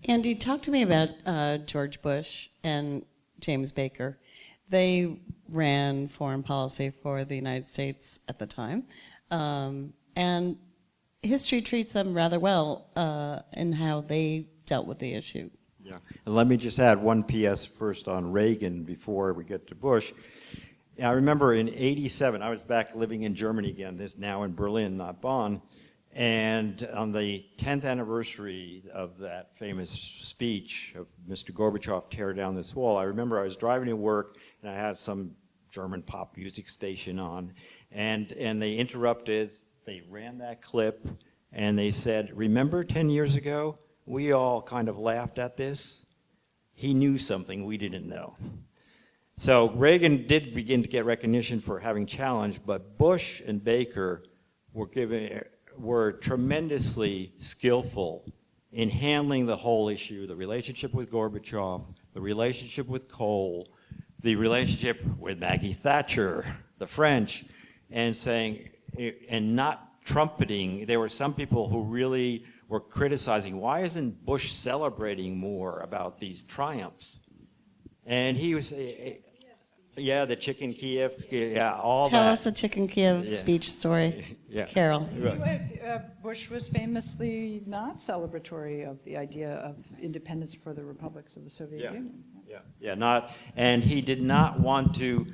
Andy, talk to me about George Bush and James Baker. They ran foreign policy for the United States at the time, and history treats them rather well in how they dealt with the issue. Yeah, and let me just add one PS first on Reagan before we get to Bush. I remember in '87, I was back living in Germany again, this now in Berlin, not Bonn, and on the 10th anniversary of that famous speech of Mr. Gorbachev, tear down this wall, I remember I was driving to work and I had some German pop music station on, and they interrupted, they ran that clip, and they said, remember 10 years ago, we all kind of laughed at this? He knew something we didn't know. So Reagan did begin to get recognition for having challenged, but Bush and Baker were tremendously skillful in handling the whole issue, the relationship with Gorbachev, the relationship with Kohl, the relationship with Maggie Thatcher, the French, and saying, and not trumpeting. There were some people who really were criticizing, why isn't Bush celebrating more about these triumphs? And he was, yeah, the Chicken Kiev, yeah, all Tell that. us the Chicken Kiev speech story, Yeah. Carol. Bush was famously not celebratory of the idea of independence for the republics of the Soviet Union. Yeah, not, and he did not want to,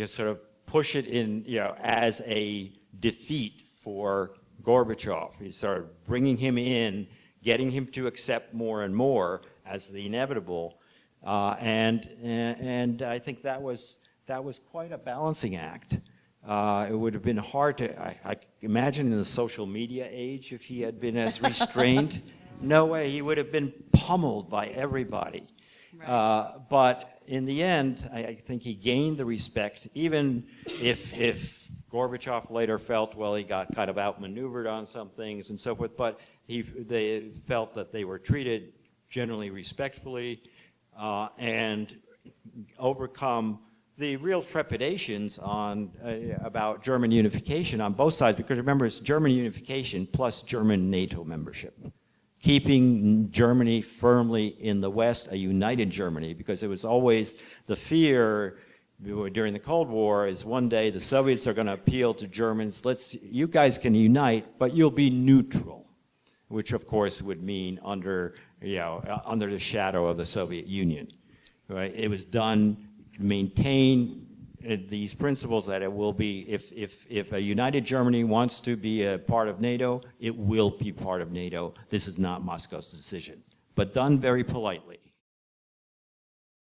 sort of push it in, as a defeat for Gorbachev. He started bringing him in, getting him to accept more and more as the inevitable, and I think that was quite a balancing act. It would have been hard to, I imagine in the social media age, if he had been as restrained, no way, he would have been pummeled by everybody. Right. But in the end, I think he gained the respect, even if Gorbachev later felt, well, he got kind of outmaneuvered on some things and so forth, but they felt that they were treated generally respectfully and overcome the real trepidations on about German unification on both sides, because remember, it's German unification plus German NATO membership, keeping Germany firmly in the West, a united Germany, because it was always the fear during the Cold War is one day the Soviets are going to appeal to Germans, you guys can unite, but you'll be neutral, which of course would mean under the shadow of the Soviet Union. Right? It was done to maintain these principles that it will be, if a united Germany wants to be a part of NATO, it will be part of NATO. This is not Moscow's decision, but done very politely.